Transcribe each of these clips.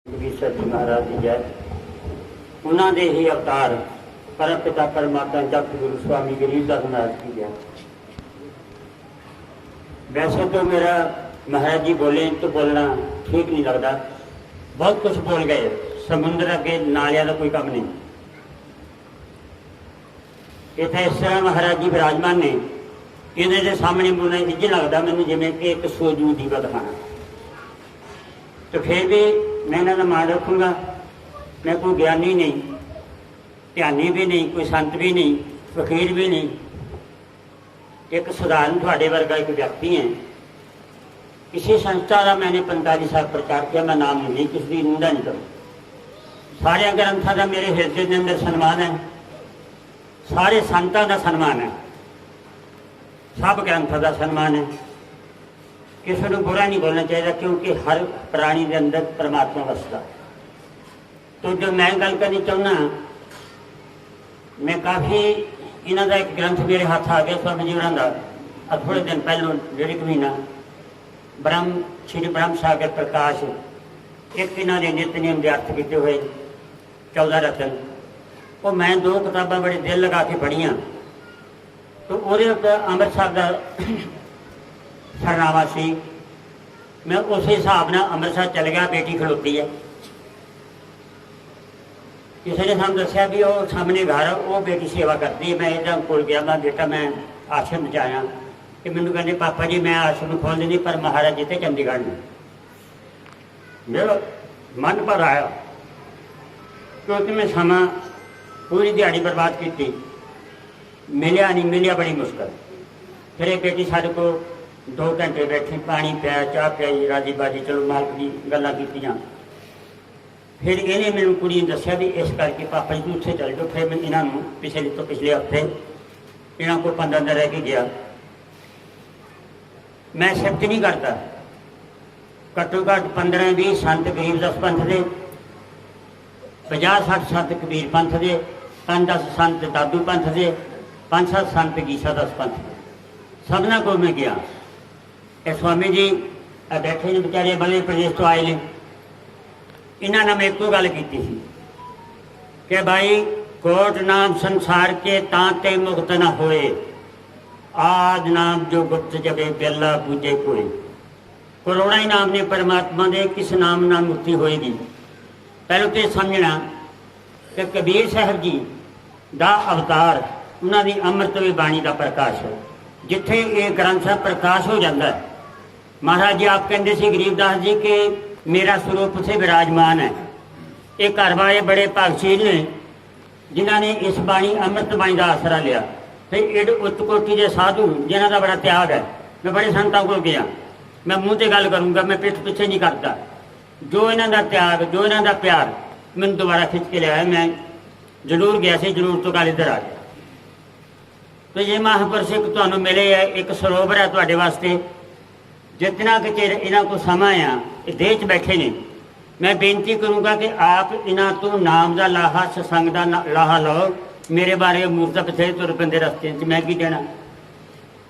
Sir जी महाराज की जय। उन्होंने ही अवतार परम पिता परमात्मा जगत गुरु स्वामी गरीबदास महाराज की जय। वैसे तो मेरा महाराज जी बोले तो बोलना ठीक नहीं लगता, बहुत कुछ बोल गए, समुद्र अगे नालिया का कोई काम नहीं। इतना इस तरह महाराज जी विराजमान ने, इन्हें के सामने बोलना इंज लगता मैंने जिमें कि एक सूरज दीवा दिखाना। तो फिर भी मैं इन्हों का मान रखूँगा। मैं कोई ज्ञानी नहीं, ध्यानी भी नहीं, कोई संत भी नहीं, फकीर भी नहीं, एक साधारण थोड़े वर्गा एक व्यक्ति है। किसी संस्था का मैंने 45 साल प्रचार किया, मैं नाम नहीं, किसी की निंदा नहीं करूँ। सारे ग्रंथों का मेरे हृदय के अंदर सन्मान है, सारे संतां का सन्मान है, सब ग्रंथों का सन्मान है। किसी को बुरा नहीं बोलना चाहिए, क्योंकि हर प्राणी के अंदर परमात्मा वसदा। तो जो मैं गल करनी चाहना, मैं काफ़ी इन्हों का एक ग्रंथ मेरे हाथ आ गया स्वामी जी होरां दा थोड़े दिन पहलों, 1.5 महीना, श्री ब्रह्म सागर प्रकाश, एक इन्हों ने नितनेम के अर्थ किए हुए 14 रतन, वो मैं 2 किताबां बड़े दिल लगा के पढ़िया। तो वो अमृतसर का सरनामा सी, मैं उस हिसाब से अमृतसर चल गया। बेटी खलोती है, किसी ने सानू दसिया भी वो सामने घर वो बेटी सेवा करती है। मैं इधर कोल गया, मैं बेटा मैं आश्रम च आया, कि मैनू कहते पापा जी मैं आश्रम खोल देनी, पर महाराज जी तो चंडीगढ़ में। मेरा मन पर आया, क्योंकि मैं समा पूरी दिहाड़ी बर्बाद की, मिलिया नहीं, मिलिया बड़ी मुश्किल। फिर एक बेटी साढ़े को 2 घंटे बैठी, पानी पिया, चाह पियाई, राजी बाजी, चलो मालक की गल्लां कीतियां। फिर इन्हें मैंने कुड़ी ने दसिया भी इस करके पापा जी उत्थे चल जाओ। फिर मैं इन्हों पिछले हफ्ते इन्हों को 15 दिन रह के गया। मैं सिफत नहीं करता, घट्टो घट्ट 15-20 संत गरीबदास पंथ के, 50-60 संत कबीर पंथ के, 5-10 संत दादू पंथ के, 5-7 संत गीसादास पंथ के, सबना को मैं गया। स्वामी जी बैठे ने बेचारे मध्य प्रदेश तो आए ने, इन्होंने मैं एको गल की कि भाई कोट नाम संसार के तांते मुक्त न होए, आज नाम जो गुप्त जबे बेला पूजे कोई। करोड़ा ही नाम ने परमात्मा दे, किस नाम नाम मुक्ति होएगी। पहले तो समझना कि कबीर साहब जी का अवतार, उन्होंने अमृत बाणी का प्रकाश है। जिथे ये ग्रंथ साहब प्रकाश हो जाता है, महाराज जी आप कहते थे गरीबदास जी के मेरा स्वरूप से विराजमान है। ये घर वाले बड़े भागशील ने जिन्होंने इस बाणी अमृत बाणी का आसरा लिया। फिर एड उत्कोटि के साधु जिन्हों का बड़ा त्याग है, मैं बड़े संतों को गया, मैं मुँह से गल करूँगा, मैं पिठ पिछे नहीं करता। जो इन्हों का त्याग, जो इन्हों का प्यार मैंने दोबारा खिंच के लिया। मैं जरूर गया से, जरूर तो गल इधर आ गया। तो ये महापुरुष एक तुहानू मिले है, एक सरोवर है तुहाडे वास्ते। जितना कि चिर इन्हों को समा आ देह च बैठे ने, मैं बेनती करूँगा कि आप इन्हों तो नाम का लाहा, सत्संग का लाहा लो। मेरे बारे मूर्त बथेरे तुर पैंदे रस्ते मैं की देना,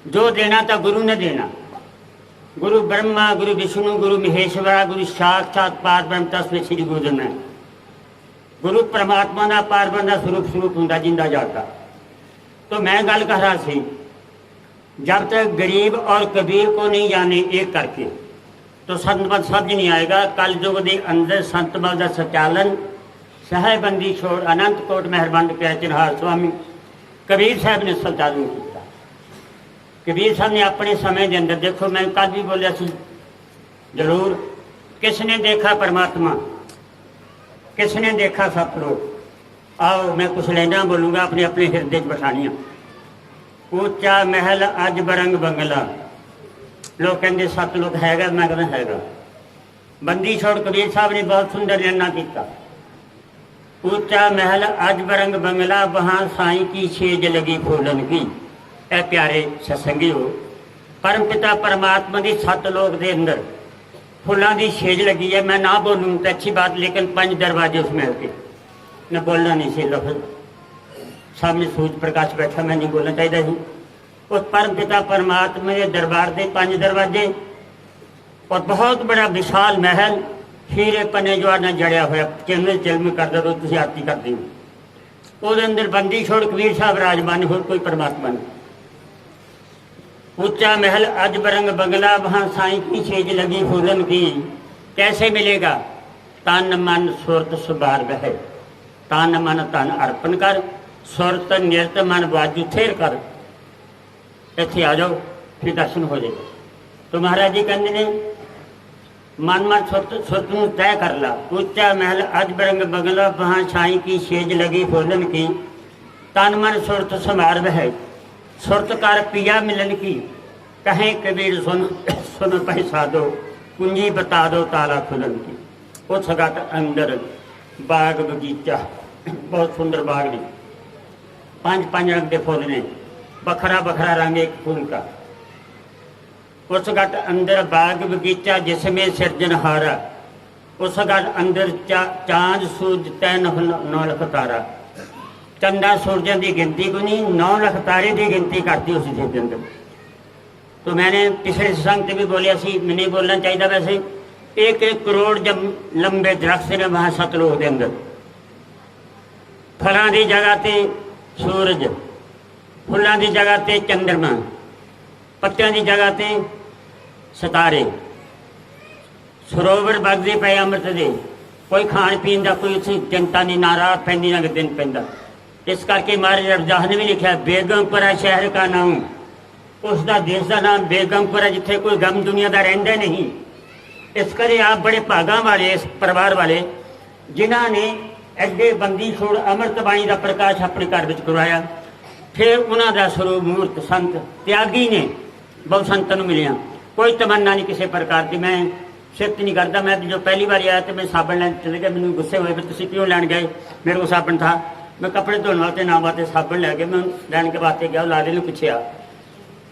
जो देना तो गुरु ने देना। गुरु ब्रह्मा, गुरु विष्णु, गुरु महेश्वरा, गुरु साक्षात पार ब्रह्म तस्मै श्री गुरु ने। गुरु परमात्मा का पार ब्रह्म का स्वरूप होंदा जिंदा जाता। तो मैं गल कर रहा सी, जब तक गरीब और कबीर को नहीं जाने एक करके, तो संतमत समझ नहीं आएगा। कल युग के अंदर संतमत का संचालन सहबंदी छोड़ अनंत कोट मेहरबंद प्या चिन्हार स्वामी कबीर साहब ने संचालन किया। कबीर साहब ने अपने समय के अंदर, देखो मैं कल भी बोलिया सी, जरूर किसने देखा परमात्मा, किसने देखा सतलोक। आओ मैं कुछ लाइना बोलूँगा, अपने अपने हृदय बठानिया। ऊंचा महल अज बरंग बंगला, लोग कहते सतलुक हैगा, मैं कहना हैगा। बंदी छोड़ कबीर साहब ने बहुत सुंदर निर्णा किया। ऊंचा महल अज बरंग बंगला, वहाँ साईं की छेज लगी फूलन की। ए प्यारे सत्संगी हो, परम पिता परमात्मा की सतलोक के अंदर फुलों की छेज लगी है। मैं ना बोलूँ तो अच्छी बात, लेकिन 5 दरवाजे उस महल के, मैं बोलना नहीं सी लफ्ज, सामने सूरज प्रकाश बैठा, मैं नहीं बोलना चाहिए थी। उस परम पिता परमात्मा के दरबार के 5 दरवाजे और बहुत बड़ा विशाल महल, हीरे पन्ने जवार ਨਾਲ ਜੜਿਆ ਹੋਇਆ ਚਿਲਮ ਚਿਲਮ ਕਰਦਾ ਰੋ ਤੁਸੀਂ ਆਰਤੀ ਕਰਦੇ ਹੋ। ਉਹਦੇ ਅੰਦਰ ਬੰਦੀ ਛੋੜ ਕਬੀਰ ਸਾਹਿਬ ਰਾਜਮਾਨ, ਹੋਰ ਕੋਈ ਪਰਮਾਤਮਾ ਨਹੀਂ। ऊंचा महल अज बरंग बंगला वहाँ साईं की छेज लगी फूलन की, कैसे मिलेगा? तन मन सुरत सुबार बह, तन मन तन अर्पण कर, सुरत निरत मन बाजू थेर कर। इत्थे आ जाओ फिर दर्शन हो जाएगा। तो महाराज जी कहते ने मन मन सुरत नूं तय कर ला। ऊंचा महल अज बरंग बंगला वहाँ साईं की छेज लगी फूलन की, तन मन सुरत सुबार बह, सुरत कर पिया मिलन की। कहें कबीर सुन सुन पैसा दो, कुंजी बता दो ताला खुलन की। उस गट अंदर बाग बगीचा, बहुत सुंदर बाग ने, 5-5 रंग के फुल ने, बखरा बखरा रंग एक फूल का। उस गट अंदर बाग बगीचा जिसमें सिरजनहारा, उस गट अंदर चांद सूरज तय 9 लख तारा। चंदा सूरजों की गिनती को नहीं, 9 लख तारे की गिनती करती उस चीज के अंदर। तो मैंने पिछले संग भी बोलिया सी, मैंने बोलना चाहिए वैसे, 1-1 करोड़ जब लंबे दरख्त ने वहाँ सतलोक के अंदर। फलों की जगह ते सूरज, फुलों की जगह ते चंद्रमा, पत्तियों की जगह ते सितारे, सरोवर बगते पे अमृत दे। कोई खाण पीन का कोई उसी चिंता नहीं, ना रात पैंदी ना दिन पैंदा। इस करके महाराज रविदास ने भी लिखा, बेगमपुरा शहर का नाम, उसका देश का नाम बेगमपुरा, जिथे कोई गम दुनिया का रहिंदा नहीं। इस करे आप बड़े भागा वाले, इस परिवार वाले जिन्होंने एडे बंदी छोड़ अमृत बाणी का प्रकाश अपने घर में करवाया। फिर उन्होंने स्वरूप मूर्त संत त्यागी ने बहुत संतां नूं मिलिया। कोई तमन्ना नहीं किसी प्रकार की, मैं शिफ्ट नहीं करता। मैं जो पहली बार आया तो मैं साबण लैन चले गया, मैंने गुस्से हुए, तुसीं क्यों लैन गए? मेरे को साबण था, मैं कपड़े धोने वास्ते ना वास्ते साबण लैके मैं लैन के वास्ते गया। लाले नूं पुछया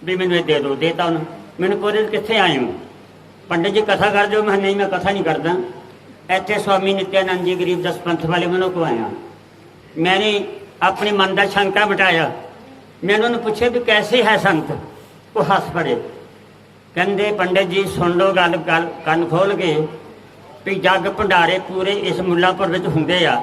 भी मैंने दे दो, देता उन्हें। मैंने पूरे कितने आए हो? पंडित जी कथा कर दो। मैं नहीं, मैं कथा नहीं करता। इतने स्वामी नित्यानंद जी गरीबदास पंथ वाले मैंने को आया। मैंने अपने मन का शंका मिटाया। मैंने उन्होंने पूछे भी कैसे है संत? वो हस पड़े, कहते पंडित जी सुन लो गल गल कन खोल के भी जग भंडारे पूरे इस मुल्लापुर में होंगे आ,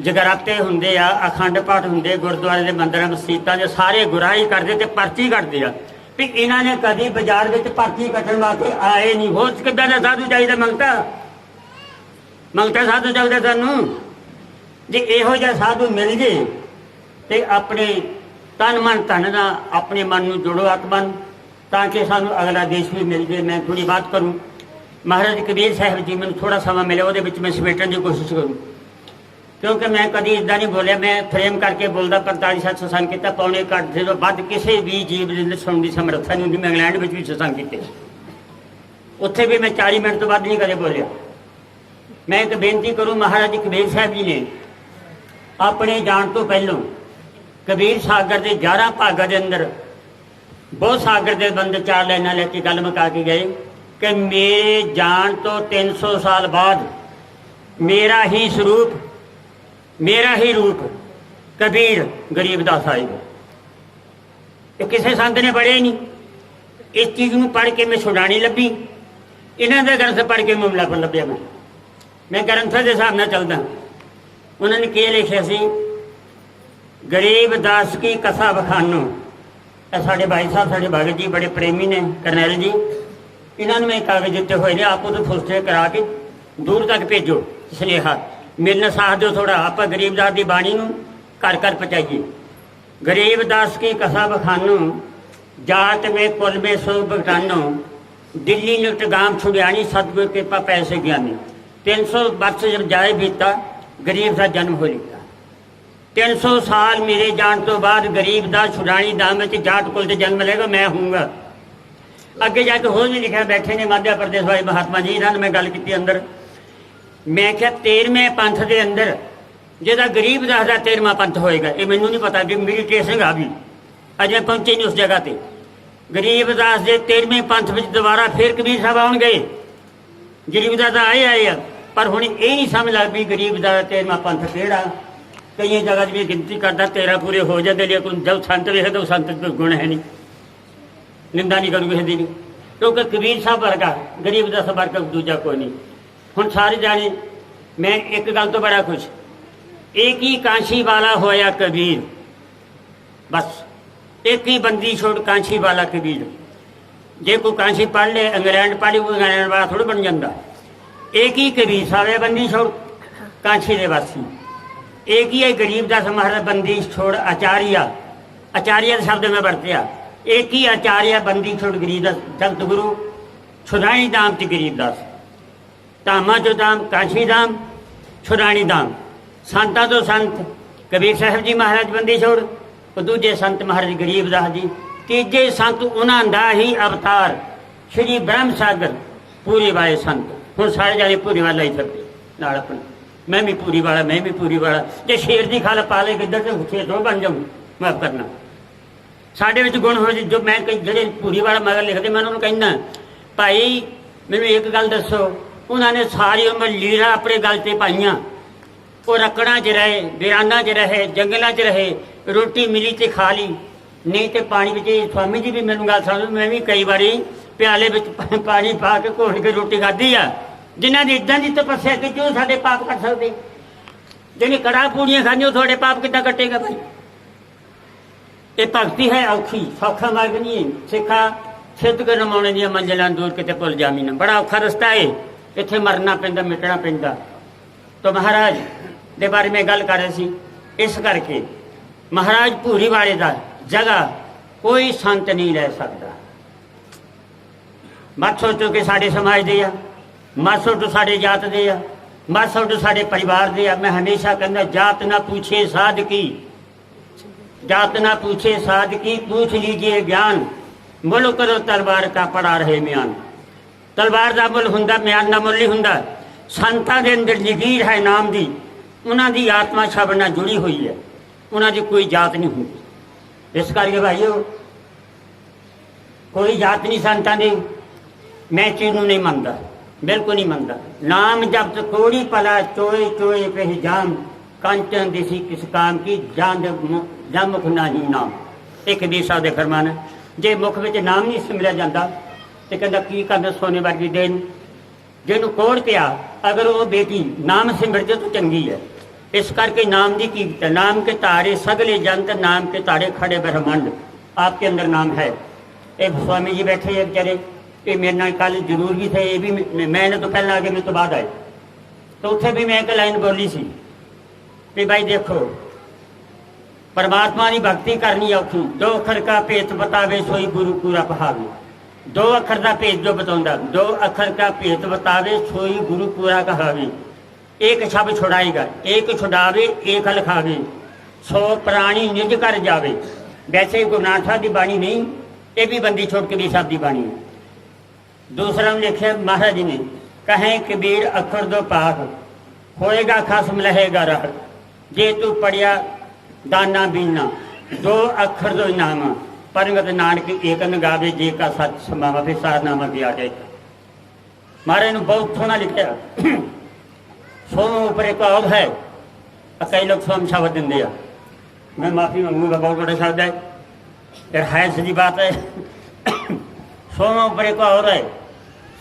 जगराते होंगे आ, अखंड पाठ होंगे गुरुद्वारे के मंदिर मसीतां दे, सारे गुराही करते ते पर्ची कटते आ भी इन्होंने कभी बाजार में पर्ची कटन वास्ते आए नहीं। हो किदा दा साधु चाहिए? मंगता मंगता साधु चाहिए सानू। जे इहो जिहा साधु मिल जे ते अपने तन मन धन का अपने मन में जोड़ो आत्मन, ताकि सानू अगला देश भी मिल जाए। मैं थोड़ी बात करूँ, महाराज कबीर साहब जी मैं थोड़ा समा मिले, वो मैं समेटने की कोशिश करूँ, क्योंकि मैं कभी इदा नहीं बोलिया। मैं फ्रेम करके बोलता 45-60 सत्संग किया, पौने घट से तो वध किसी भी जीव सुनने की समर्था नहीं होंगी। मैं इंग्लैंड में भी सत्संग किए, उत्थे भी मैं 40 मिनट तो वध नहीं कदे बोलिया। मैं एक बेनती करूँ, महाराज कबीर साहब जी ने अपने जान तो पहलों कबीर सागर के 11 भागों के अंदर बहुत सागर के बंदे 4 लाइना लेके गल मुका के गए कि मेरे जान तो 300 साल बाद मेरा ही स्वरूप, मेरा ही रूप कबीर गरीबदास आएगा। ये किसी संत ने पढ़े नहीं। इस चीज़ को पढ़ के मैं छुड़ानी लभी, इन्हों के ग्रंथ पढ़ के मामला पर लभ्या। मैं ग्रंथों के हिसाब से चलदा। उन्होंने क्या लिखा सी, गरीबदास की कथा बखानो। साढ़े भाई साहब, साढ़े भगत जी बड़े प्रेमी ने, करनैल जी, इन्होंने मैं कागज दिते हुए ने, आपको तो फुलस्टे करा के दूर तक भेजो सुनेहा, मेरे साथ दो थोड़ा, आप गरीबदास की बाणी नूं घर घर पहुँचाइए। गरीबदास की कथा बखानो, जाट में कुल में सो बगटानो, दिल्ली लुट गाम छुड़ियानी, सतगुर कृपा पैसे ज्ञानी। 300 वर्ष जब जाए बीता, गरीब का जन्म हो लिया। 300 साल मेरे जान तो बाद गरीबदास छुड़ानी दाम में जाट कुल से जन्म लेगा, मैं हूँगा। अगे जाके होर भी लिखा बैठे ने मध्य प्रदेश वाले महात्मा जी, इन्होंने मैं गल की अंदर। मैं क्या 13वें पंथ के अंदर जिहदा गरीबदास का 13वां पंथ होएगा, ये मैनू नहीं पता कि मेरी ट्रेसिंग आ गई, अजे पहुंचे नहीं उस जगह पर। गरीबदास के 13वें पंथ में दोबारा फिर कबीर साहब आउण गए। गरीबदास आए आ, पर हुण ये नहीं समझ लग पई गरीबदास 13वां पंथ किहड़ा। कई जगह भी गिनती करता 13 पूरे हो जाते, लेकिन जब संत वेखे तो संत कोई गुण है नहीं, निंदा नहीं करूँ किसी की, क्योंकि कबीर साहब वर्गा गरीबदास वर्गा दूजा कोई नहीं। हुण सारे जाने मैं एक गल तो बड़ा खुश, एक ही कांशी वाला होया कबीर, बस एक ही बंदी छोड़ कांशी वाला कबीर। जे कोई कांशी पढ़ ले इंग्लैंड पढ़ कोई इंग्लैंड वाला थोड़ा बन जाता। एक ही कबीर साहब है बंदी छोड़ कांशी दे वासी, एक ही है गरीबदास महाराज बंदी छोड़ आचार्य, आचार्य शब्द में बरतिया, एक ही आचार्य बंदी छोड़ गरीबदास, जगत गुरु छुड़ानी दाम ते गरीबदास, धामा चो धाम काशी धाम छुड़ानी धाम। संतां तो संत कबीर साहब जी महाराज बंदी छोड़, दूजे संत महाराज गरीबदास जी, तीजे संत उन्हां दा ही अवतार श्री ब्रह्म सागर पूरी वाले संत। हुण सारे जाने पूरी वाला ही सकते नाल अपने, मैं भी पूरी वाला, मैं भी पूरी वाला। जे शेर की खाल पा ले किधर तो शेर तो बन जाऊँ, माफ करना। साढ़े विच गुण हो जो मैं कई ਜਿਹੜੇ पूरी वाला मगर लिखते, मैं उन्होंने कहना भाई मैनू एक गल दसो, उन्होंने सारी उम्र लीरा अपने गल से पाइया, वो रकड़ा च रहे, बिराना च रहे, जंगलों च रहे, रोटी मिली तो खा ली, नहीं तो पानी में। स्वामी जी भी मैनू गल समझ, मैं भी कई बार प्याले में पानी पा के घोल के रोटी खाधी आ। जिन्हों की इदा की तपस्या की वो साढ़े पाप कट सकते, जिन्हें कड़ा पूड़ियाँ खानिया थोड़े पाप कितना कटेगा भाई। ये भगती है औखी, सौखा मार्ग नहीं है। सिखा सिद्ध कर नमाने दियां मंजिलां दूर किते भुल जामी ना, बड़ा औखा रस्ता है, इत्थे मरना पैंदा मिटना पैंदा। तो महाराज दे बारे में गल कर रहे सी, इस करके महाराज भूरी वाले दा जगह कोई संत नहीं ले सकता। मत सोचो कि साढ़े समाज दे आ, मत सोचो साढ़े जात दे आ, मत सोचो साढ़े परिवार दे आ। मैं हमेशा कहना जात ना पूछे साध की, जात ना पूछे साध की, पूछ लीजिए ज्ञान, मुल करो तलवार का पड़ा रहे म्यान। तलवार का मुल हुंदा, म्यान का मुल नहीं हुंदा। संतां दे अंदर जगीर है नाम दी, उन्हां दी आत्मा शब्द नाल जुड़ी हुई है, उन्हां दी कोई जात नहीं हुंदी। इस करके भाईओ कोई जात नहीं संतां दी, मैं चीज़ नहीं मनता, बिल्कुल नहीं मनता। नाम जब तो कोड़ी पला चोए चोए पे जाम, कंचन दिसी किस काम की जान मुख नहीं नाम। एक कबीर साहब दे फरमान है, जे मुख में नाम नहीं सिमरिया जाता तो कहता की करना सोने वर्गी देन। जिन्हों कोड़ पिया अगर वो बेटी नाम सिमर जाए तो चंगी है। इस करके नाम की कीमत, नाम के तारे सगले जंत, नाम के तारे खड़े ब्रह्मांड, आपके अंदर नाम है। एक स्वामी जी बैठे हैं बेचारे, ये मेरे नाल कल जरूर भी थे, ये भी मैंने तो पहले आगे मेरे तो बाद आए, तो उत्थे भी मैं एक लाइन बोली सी कि भाई देखो परमात्मा की भक्ति करनी औखी, दो अखर का भेत बतावे सोई गुरु पूरा पहावे। दो अखर का भेत जो बताऊंगा, दो अखर का भेत बतावे सोई गुरु पूरा कहावे। एक शब्द छुड़ाएगा, एक छुड़ावे, एक लिखावे, 100 प्राणी निज कर जावे। वैसे गुरु नानक साहब की बाणी नहीं, ये भी बंदी छोड़ कबीर साहब की बाणी है। दूसरा लिखे महाराज जी ने, कहें कबीर अखर दो पाक, होएगा खसम लहेगा राह। जे तू पढ़िया दाना बीना, दो अखर दो इनाम, परगत नानक एक न गावे, जे का सच समावा फिर सारनामा भी आ जाए। महाराज ने बहुत सोहना लिखा। सोम उपर एक और है, कई लोग सोम शब्द देंगे, मैं माफी मांगूंगा, बहुत बड़ा शब्द है, फिर है सही बात है। सोम उपर एक और है,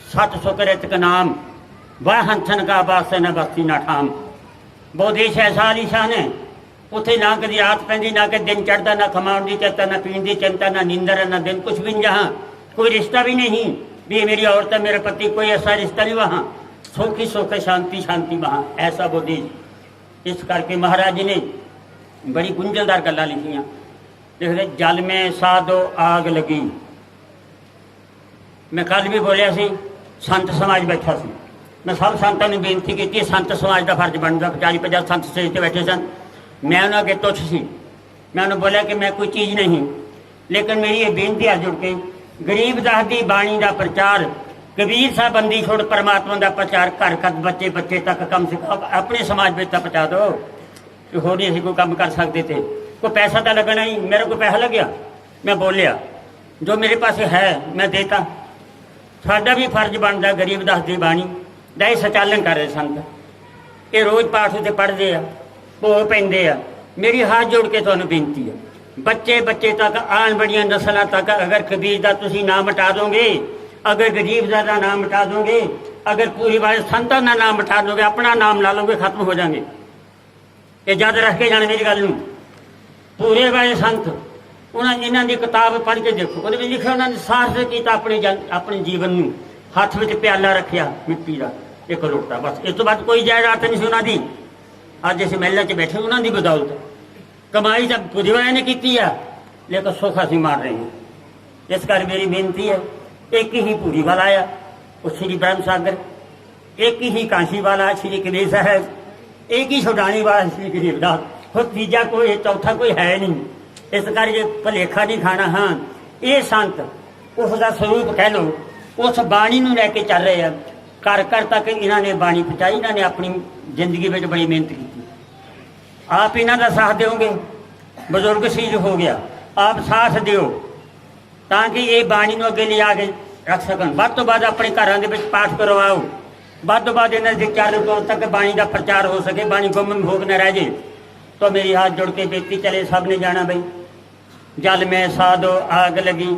सत सुकृत का नाम, वह हंसन का बास न बस्ती ना ठाम। बहुत देश ऐसा आलीशान है, उत्थे ना कभी रात पैंदी, ना कभी दिन चढ़ता, ना खमाउण की चिंता, ना पीण की चिंता, ना नींदर, ना दिन कुछ भी नहीं। जहाँ कोई रिश्ता भी नहीं भी ये मेरी औरत है, मेरा पति, कोई ऐसा रिश्ता नहीं। वहाँ सुख ही सुख, शांति शांति वहाँ, ऐसा वो देश। इस करके महाराज जी ने बड़ी गुंजलदार गल्लां लिखियां। देखते जल में साधो आग लगी। मैं कल भी बोलिया सी, संत समाज बैठा सी, मैं सब संतां नूं बेनती की, संत समाज का फर्ज बनता। 40-50 संत स्टेज पर बैठे सन, मैं उन्होंने अगे तुच्छ सी। मैं उन्होंने बोलिया कि मैं कोई चीज़ नहीं, लेकिन मेरी ये बेनती है जुड़ के, गरीबदास की बाणी का प्रचार, कबीर साहब बंदी छोड़ परमात्मा का प्रचार घर घर बच्चे बच्चे तक कम से कम अपने समाज में तक पहुँचा दो। होर नहीं असीं कोई काम कर सकते थे, कोई पैसा तो लगना ही, मेरा कोई पैसा लग्या, मैं बोलिया जो मेरे पास है मैं देता। साडा भी फर्ज बनता गरीबदास की बाणी दा ये संचालन कर रहे संत, ये रोज़ पाठ उत्ते पढ़ते हैं, भोग पैंदे आ। मेरी हाथ जोड़ के तुहानूं बेनती है, बच्चे बच्चे तक आने बड़ियां नस्लों तक अगर कबीर दा तुसीं नाम मिटा दोगे, अगर गरीब दा नाम मिटा दोगे, अगर पूरी बात संतां का नाम मिटा लोगे, अपना नाम ला लोगे, खत्म हो जाएंगे। ये याद रख के जाने मेरी गल नूं। पूरे वाले संत उन्होंने इन्हों की किताब पढ़ के देखो, वो लिखा उन्होंने सार्थ किया अपने जीवन में, हथ में प्याला रखिया मिट्टी का एक लोटा, बस इस तो बाद कोई जायदाद नहीं सी उन्होंने। अज इस महलों च बैठे उन्होंने बदौलत कमाई तो पूरी वाले ने की है, लेकिन सुख असीं मार रहे हैं। इस कर मेरी बेनती है, एक ही पूरी वाला आया वो श्री ब्रह्म सागर, एक ही कांसी वाला श्री कबीर साहब, एक ही छुड़ाने वाला श्री गरीबदास, और तीजा कोई चौथा कोई है नहीं। इस करके भुलेखा नहीं खाना। हाँ, ये संत उसका स्वरूप कह लो, उस बाणी नूं लैके चल रहे हैं। घर घर तक इन्होंने बाणी पहुँचाई, इन्होंने अपनी जिंदगी में बड़ी मेहनत की। आप इन्हों का साथ दोगे, बजुर्ग शहीद हो गया, आप साथ दिओ ताकि ये बाणी नूं अगे ले आके रख सकन। वध तो वध अपने घरों के पाठ करवाओ, वध तो वध इन्होंने चारों तौर तक बाणी का प्रचार हो सके, बाणी गुम भोग न रह जाए। तो मेरी हाथ जोड़ के बेनती, चले सब ने जाना बई जल में साधो आग लगी,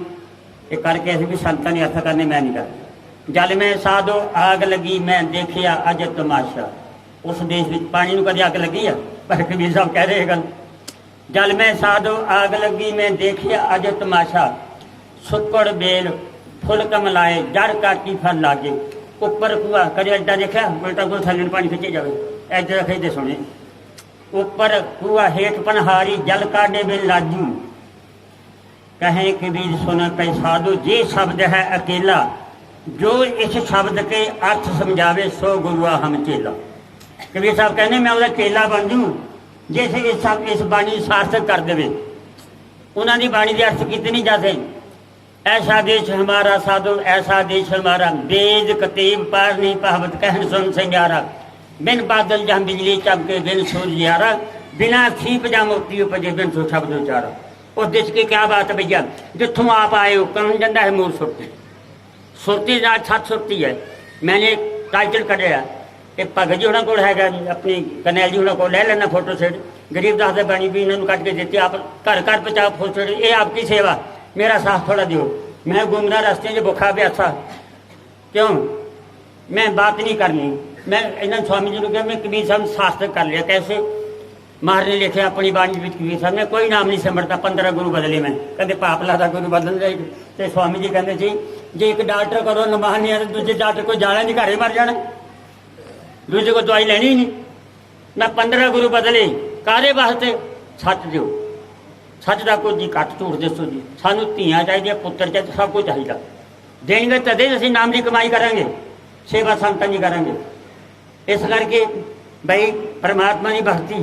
ये करके ऐसे भी संतां ने अर्थ करने, मैं नहीं करता। जल में साधो आग लगी, मैं देखिया अज तमाशा। उस देश में पानी नूं कदे अग लगी है, पर कबीर साहब कह रहे हैं जल में साधो आग लगी, मैं देखिया अज तमाशा। सुक्कड़ बेल फुल कमलाए, जड़ काटी फल लागे। उपर कुआ कदे अड्डा देखा, उल्टा कोई थल्ले पानी खिंचे जाए, ऐसे रखे दे सुने। उपर कुआ हेठ पनहारी, जल काटे बिन लाजू। कहें कबीर सुन पै साधु, जे शब्द है अकेला, जो इस शब्द के अर्थ समझावे, सो गुरुआ हम चेला। कबीर साहब कहने मैं उसका चेला बन जूँ जैसे इस बाणी सार्थक कर दे। उन्होंने बाणी के अर्थ कितने नहीं जाते। ऐसा देश हमारा साधु, ऐसा देश हमारा, वेद कतीब पार नहीं पावत, कहन सुन संग्यारा। बिन बादल जहाँ बिजली चमके, बिन सूर्य यारा, बिना सीप जा मोती उपजे, बिन सो शब्द उचारा। उस देश की क्या बात है भैया, जिथों आप आए हो कौन जाता है मूल सुरती, सुरती छत सुरती है। मैंने टाइटल कढ़िया कि भगत जी उन्होंने को है, अपनी करनैल जी उन्होंने को ले लेना फोटो सेट, गरीबदास की बाणी भी इन्होंने कट के देती, आप घर घर पहुँचाओ फोटो, ये आपकी सेवा, मेरा साथ थोड़ा दियो। मैं घूमना रास्ते में भुखा प्यासा, क्यों मैं बात नहीं करनी। मैं इन्होंने स्वामी जी को कहा मैं कबीर साहब शास्त्र कर लिया। कैसे? महाराज ने लिखे अपनी बाणी में कबीर साहब ने कोई नाम नहीं सिमरता, 15 गुरु बदले मैं, कहते पाप लादा गुरु बदल जाए। तो स्वामी जी कहते जी जे एक डॉक्टर करो नमान नहीं है, दूसरे डॉक्टर को जाना नहीं, घरे मर जाना, दूसरे को दवाई लेनी ही नहीं। मैं 15 गुरु बदले कारे वास्ते, सच दो, सच का कुछ जी घट झूठ दसो जी। सानू धियां चाहिए, पुत्र चाहिए, सब कुछ चाहिए। देंगे तदे असीं नाम की कमाई करांगे, सेवा संतां की करांगे। इस करके बई परमात्मा की भक्ति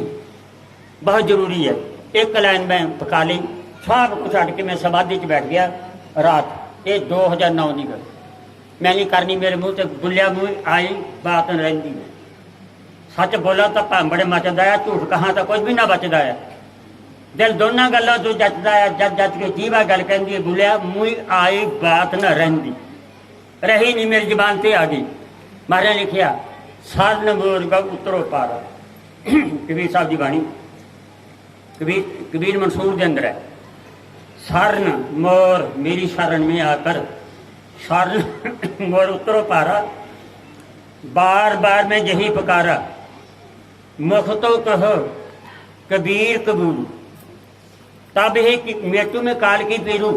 बहुत जरूरी है। एक लाइन मैं पका ली, सब कुछ छड्ड के मैं समाधि च बैठ गया रात। ये 2009 की गल, मैं नहीं करनी, मेरे मुँह से बुलिया मुँह आई बात न रही। सच बोला तो भांबड़े मचदा है, झूठ कहा तो कुछ भी ना बचता है। दिल दोनों गलों तो जचता है, जच जच के जीवा गल कहती है, बुलिया मुँह आई बात न रही, रही नहीं, मेरी जबान से आ गई। महाराज ने लिखिया सरन मोर ग उतरो पारा, कबीर साहब की बाणी, कबीर मंसूर के अंदर है। शरण मोर मेरी शरण में आकर, शरण मोर उतरो पारा, बार बार मैं यही पुकारा, मुख तो कहो कबीर कबूल, तब ही मेटू में काल की पीरू।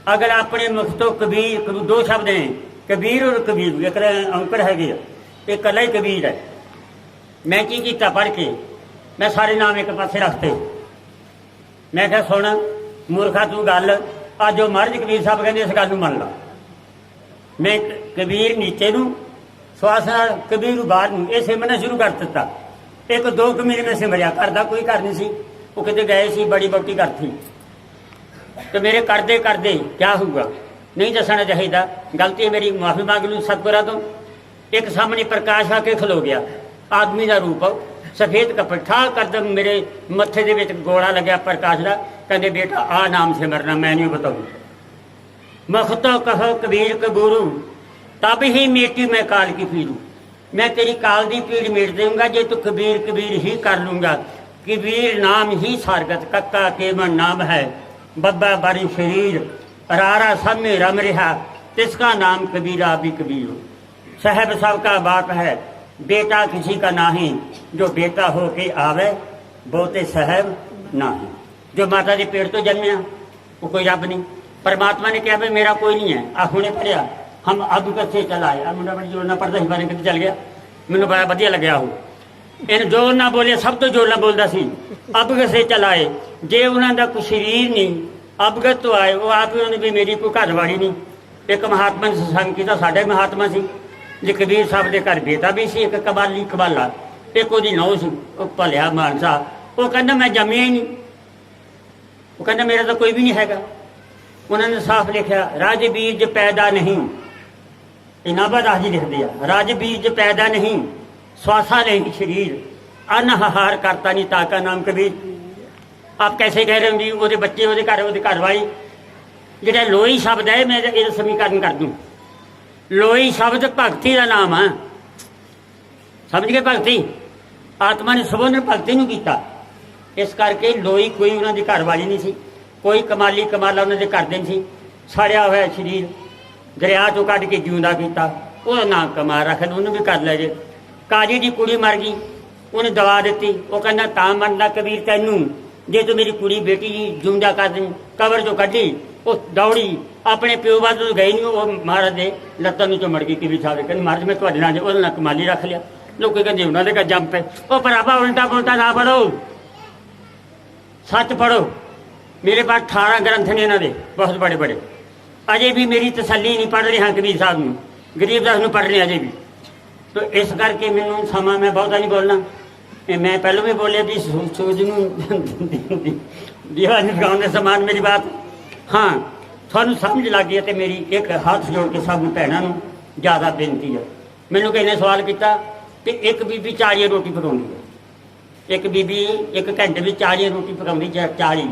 अगर अपने मुख तो कबीर कबूल, दो शब्द हैं कबीर और कबीर, एक अंकड़ है, एक कला ही कबीर है। मैं की किया पढ़ के, मैं सारे नाम एक पासे रखते। मैं क्या सुन मूर्खा तू गल, अज जो महाराज कबीर साहब कहते इस गल मन ला। मैं कबीर नीचे नू श्वास कबीर बाहर नू, ये सिमरना शुरू कर दिता। एक 2 महीने में सिमरिया, करता कोई घर नहीं सी, वो कितने गए सी, बड़ी बौटी घर थी। तो मेरे करते करते क्या हुआ नहीं दसना चाहिए, गलती मेरी माफी मांग लूँ सतगुरा तो। एक सामने प्रकाश आके खलो गया, आदमी का रूप, सफेद कपड़े, ठा कर मेरे मत्थे दे विच गोला लग्या प्रकाश का। कहते बेटा आ नाम सिमरना, मैं नहीं बताऊँ। मुख तो कहो कबीर कबूरू, तब ही मेटी मैं काल की पीड़ू। मैं तेरी काल की पीड़ मेट दूंगा जे तू कबीर कबीर ही कर लूँगा। कबीर नाम ही सारगत, कक्का केमन नाम है, बब्बा बारी शरीर, रारा सब में रम रहा, तिसका नाम कबीरा भी कबीर। साहब सबका बाप है, बेटा किसी का नाही, जो बेटा हो के आवे बहुते साहब नाही। जो माता के पेट तो जन्मिया वो कोई रब नहीं। परमात्मा ने कहा भाई मेरा कोई नहीं है। आ हुणे पढ़िया हम अब कसे चलाए, आ मुंडा बड़ी जोर ना पढ़ता ही बारे किते चल गया, मैनू बड़ा वधिया लग्या। वो इन जोर ना बोले, सब तो जोर ना बोलता सी। अब कसे चलाए, जे उन्हों का कोई शरीर नहीं अवगत तो आए, वो आप ही उन्होंने भी मेरी कोई घरवाली नहीं। एक महात्मा ने सत्संग किया, साढ़े महात्मा सी जी कबीर साहब के घर बेटा भी सी, एक कबाली कबाला, एक वो नौ सी भलिया मानसा। वो कहना मैं जम्मिया ही नहीं, वो कहना मेरा तो कोई भी नहीं है। उन्होंने साफ लिखा राज बीज पैदा नहीं, इनाबा दास जी लिखते हैं, राज बीज पैदा नहीं, श्वासा नहीं शरीर, अनहार करता नहीं ताका नाम कबीर। आप कैसे कह रहे हो जी वो बच्चे वो घरवाली, जो लोई शब्द है मैं ये समीकरण कर दूँ। लोई शब्द भगती का नाम है, समझ गए? भगती आत्मा ने संबोधन भगती नूं कीता, इस करके लोई कोई उन्होंने घरवाली नहीं सी, कोई कमाली कमाला उन्होंने करते नहीं सी। सड़िया हुआ शरीर दरिया चों कढ़ के जिंदा किया, वो ना कमा रख उन्होंने भी कर लै जे। काजी की कुड़ी मर गई, उन्हें दवा दी, वो कहना ता मरना कबीर तैनू, जे तू मेरी कुड़ी बेटी जिंदा कर दी। कबर चो कढ़ी, वो दौड़ी अपने प्यो बाद गई नहीं, वो महाराज दे लत्तों चुमड़ गई। कबीर साहब कहते महाराज मैं तुहाडे नाल उहदे नाल कमाली रख लिया। लोग कहते उन्होंने का जंप है। वो भरावा उल्टा पुलटा ना पढ़ो, सच पढ़ो। मेरे पास 18 ग्रंथ ने इन्होंने बहुत बड़े बड़े, अजे भी मेरी तसल्ली नहीं पढ़ रहे हाँ कबीर साहब न, गरीबदास न पढ़ रहे अजे भी। तो इस करके मैनू समा मैं बहुता नहीं बोलना, मैं पहलों भी बोलिया भी सूझ दीवानी लगाने समान मेरी बात। हाँ थानू समझ लग गई तो मेरी एक हाथ जोड़ के सब भैनों ज़्यादा बेनती है। मैनू किसी ने सवाल किया कि एक बीबी 40 रोटी पकाउंदी है, एक बीबी एक घंटे में 40 रोटी पकाउंदी 40,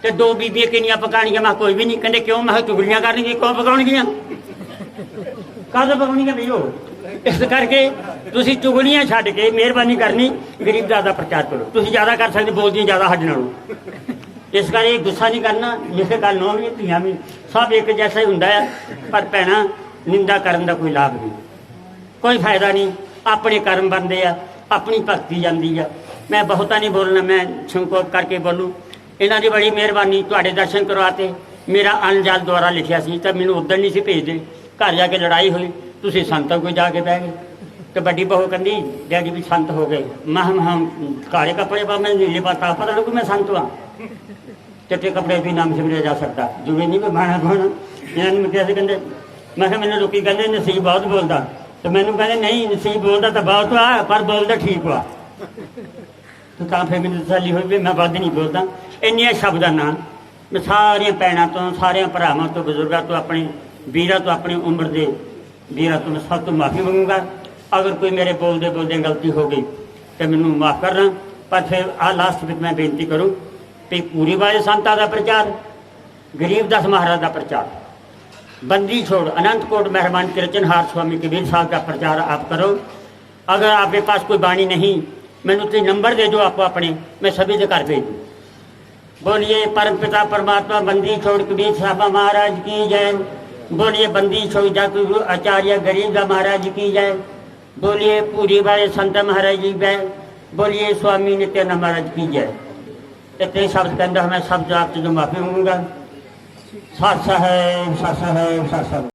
तो दो बीबियां किनियां पकाणियां? मैं कोई भी नहीं। कहते क्यों? मैं चुगलियां करनियां, क्यों पकाउणगियां, कद पकाउणगियां भईओ? इस करके तुसीं चुगलियां छड्ड के मेहरबानी करनी गरीबदास दा प्रचार करो। तुसीं ज़्यादा कर सकते, बोलदियां ज़्यादा साडे नालों। इस करके गुस्सा नहीं करना, जिसे गल नौ भी धीआं भी सब एक जैसा ही हुंदा है, पर भैणां निंदा करन दा कोई लाभ नहीं, कोई फायदा नहीं। अपने कर्म बनते आ, अपनी भगती जाती है। मैं बहुता नहीं बोलना, मैं संकोच करके बोलूँ। इन्हों की बड़ी मेहरबानी, तुहाडे दर्शन करवाते। मेरा अनजल द्वारा लिखिया सी तो मैनू उधर नहीं सी भेजते, घर जाके लड़ाई हुई, तुसीं संतां कोई जाके बह गए। तो बड़ी बहू कहती डैडी भी संत हो गए। मैं हम काले कपड़े पा, मैं नीले पाता पता लगू मैं संत हाँ। चिट्टे कपड़े भी नाम सिमरिया जा सकता, जुड़े नहीं कोई भाना भाना। इन्होंने मैं कैसे कहते, मैं मैंने लोग कहते नसीब बहुत बोलता, तो मैनू कहते नहीं नसीब बोलता तो बहुत आ, पर बोलता ठीक वा। तो फिर मैंने तसली हुई भी मैं वध नहीं बोलता। इन्निया शब्द नाम मैं सारिया भैनों तो, सारे भरावां तो, बजुर्गों तो, अपने वीरों तो, अपनी उम्र के वीरों तो मैं सब तो माफ़ी मंगूंगा। अगर कोई मेरे बोलते बोलते गलती हो गई तो मैनू माफ़ करना। पर फिर आ लास्ट में मैं बेनती करूँ भी पूरी बारे संतां का प्रचार, गरीबदास महाराज का प्रचार, बंदी छोड़ अनंतकोट मेहरबान किरचनहार स्वामी कबीर साहब का प्रचार आप करो। अगर आपके पास कोई बाणी नहीं, मैनू तो नंबर दे दो आपको अपने, मैं सभी के घर भेज दूँ। बोलिए परम पिता परमात्मा बंदी छोड़ कबीर साहब महाराज की जय। बोलिए बंदी छोड़ जातु गुरु आचार्य गरीबदास महाराज की जय। बोलिए पूरी बारे संत महाराज जी जय। बोलिए स्वामी नित्यानंद महाराज की जय। इतने शब्द के अंदर मैं सब आपसे जो माफी मांगूंगा। सत है।